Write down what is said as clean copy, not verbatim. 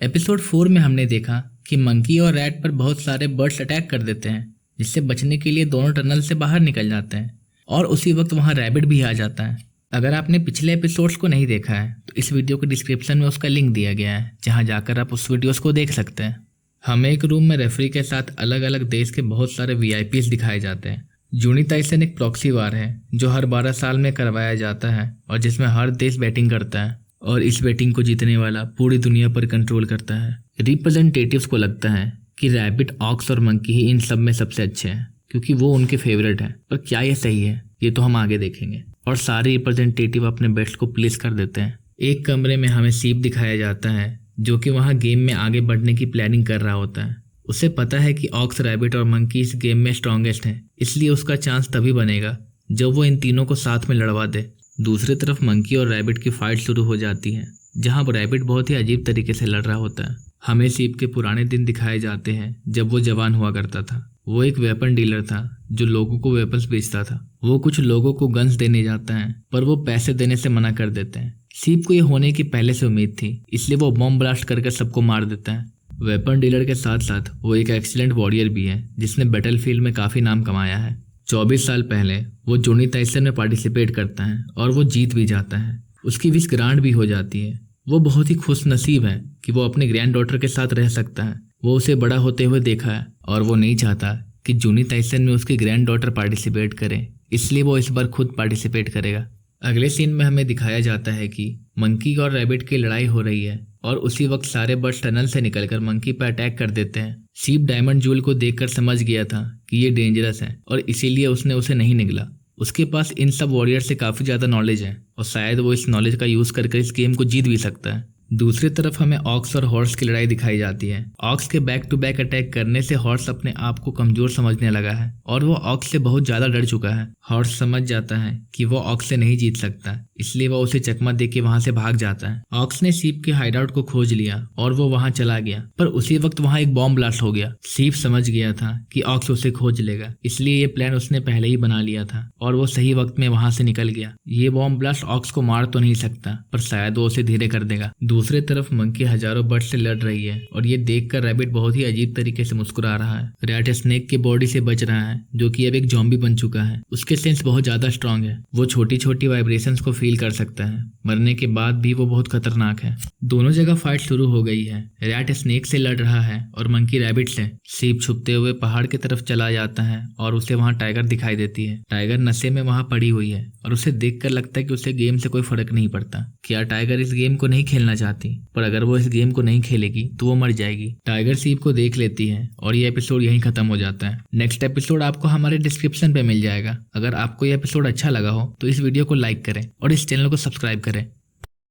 Episode 4 में हमने देखा कि मंकी और रैट पर बहुत सारे बर्ड्स अटैक कर देते हैं, जिससे बचने के लिए दोनों टनल से बाहर निकल जाते हैं और उसी वक्त वहाँ रैबिट भी आ जाता है। अगर आपने पिछले एपिसोड्स को नहीं देखा है तो इस वीडियो के डिस्क्रिप्शन में उसका लिंक दिया गया है, जहाँ जाकर आप उस वीडियोस को देख सकते हैं। हमें एक रूम में रेफरी के साथ अलग अलग देश के बहुत सारे VIPs दिखाए जाते हैं। जूनी ताइसन एक प्रॉक्सी वार है जो हर 12 साल में करवाया जाता है और जिसमें हर देश बैटिंग करता है और इस बैटिंग को जीतने वाला पूरी दुनिया पर कंट्रोल करता है। रिप्रेजेंटेटिव्स को लगता है कि रैबिट, ऑक्स और मंकी ही इन सब में सबसे अच्छे हैं क्योंकि वो उनके फेवरेट हैं। पर क्या ये सही है, ये तो हम आगे देखेंगे। और सारे रिप्रेजेंटेटिव अपने बेस्ट को प्लेस कर देते हैं। एक कमरे में हमें सीप दिखाया जाता है जो कि वहाँ गेम में आगे बढ़ने की प्लानिंग कर रहा होता है। उसे पता है कि ऑक्स, रैबिट और मंकी इस गेम में स्ट्रॉन्गेस्ट हैं, इसलिए उसका चांस तभी बनेगा जब वो इन तीनों को साथ में लड़वा दे। दूसरी तरफ मंकी और रैबिट की फाइट शुरू हो जाती है, जहाँ रैबिट बहुत ही अजीब तरीके से लड़ रहा होता है। हमें सीप के पुराने दिन दिखाए जाते हैं जब वो जवान हुआ करता था। वो एक वेपन डीलर था जो लोगों को वेपन्स बेचता था। वो कुछ लोगों को गन्स देने जाता है पर वो पैसे देने से मना कर देते हैं। सीप को ये होने की पहले से उम्मीद थी, इसलिए वो बॉम्ब ब्लास्ट करके सबको मार देता है। वेपन डीलर के साथ साथ वो एक एक्सीलेंट वॉरियर भी है जिसने बैटलफील्ड में काफी नाम कमाया है। 24 साल पहले वो जूनी ताइसन में पार्टिसिपेट करता है और वो जीत भी जाता है। उसकी विश ग्रांट भी हो जाती है। वो बहुत ही खुश नसीब है कि वो अपने ग्रैंड डॉटर के साथ रह सकता है। वो उसे बड़ा होते हुए देखा है और वो नहीं चाहता कि जूनी ताइसन में उसकी ग्रैंड डॉटर पार्टिसिपेट करे, इसलिए वो इस बार खुद पार्टिसिपेट करेगा। अगले सीन में हमें दिखाया जाता है कि मंकी और रैबिट की लड़ाई हो रही है और उसी वक्त सारे बर्ड्स टनल से निकलकर मंकी पर अटैक कर देते हैं। सीप डायमंड जूल को देखकर समझ गया था कि ये डेंजरस है और इसीलिए उसने उसे नहीं निगला। उसके पास इन सब वॉरियर से काफी ज्यादा नॉलेज है और शायद वो इस नॉलेज का यूज करके इस गेम को जीत भी सकता है। दूसरी तरफ हमें ऑक्स और हॉर्स की लड़ाई दिखाई जाती है। ऑक्स के बैक टू बैक अटैक करने से हॉर्स अपने आप को कमजोर समझने लगा है और वो ऑक्स से बहुत ज्यादा डर चुका है। हॉर्स समझ जाता है कि वो ऑक्स से नहीं जीत सकता, इसलिए वो उसे चकमा देके वहां से भाग जाता है। ऑक्स ने सीप के हाइडआउट को खोज लिया और वो वहां चला गया, पर उसी वक्त वहां एक बॉम्ब ब्लास्ट हो गया। सीप समझ गया था कि ऑक्स उसे खोज लेगा, इसलिए ये प्लान उसने पहले ही बना लिया था और वो सही वक्त में वहां से निकल गया। ये बॉम्ब ब्लास्ट ऑक्स को मार तो नहीं सकता, पर शायद वो उसे धीरे कर देगा। दूसरी तरफ मंकी हजारों बर्ड से लड़ रही है और ये देखकर रैबिट बहुत ही अजीब तरीके से मुस्कुरा रहा है। रैट स्नेक की बॉडी से बच रहा है जो कि अब एक ज़ॉम्बी बन चुका है। उसके सेंस बहुत ज्यादा स्ट्रांग है। वो छोटी छोटी वाइब्रेशंस को फील कर सकता है। मरने के बाद भी वो बहुत खतरनाक है। दोनों जगह फाइट शुरू हो गई है। रैट स्नेक से लड़ रहा है और मंकी रैबिट से। सीप छुपते हुए पहाड़ की तरफ चला जाता है और उसे वहां टाइगर दिखाई देती है। टाइगर नशे में वहां पड़ी हुई है और उसे देखकर लगता है कि उसे गेम से कोई फर्क नहीं पड़ता। क्या टाइगर इस गेम को नहीं खेलना चाहती? पर अगर वो इस गेम को नहीं खेलेगी तो वो मर जाएगी। टाइगर सीप को देख लेती है और ये एपिसोड यहीं खत्म हो जाता है। नेक्स्ट एपिसोड आपको हमारे डिस्क्रिप्शन पे मिल जाएगा। अगर आपको ये एपिसोड अच्छा लगा हो तो इस वीडियो को लाइक करें और इस चैनल को सब्सक्राइब करें।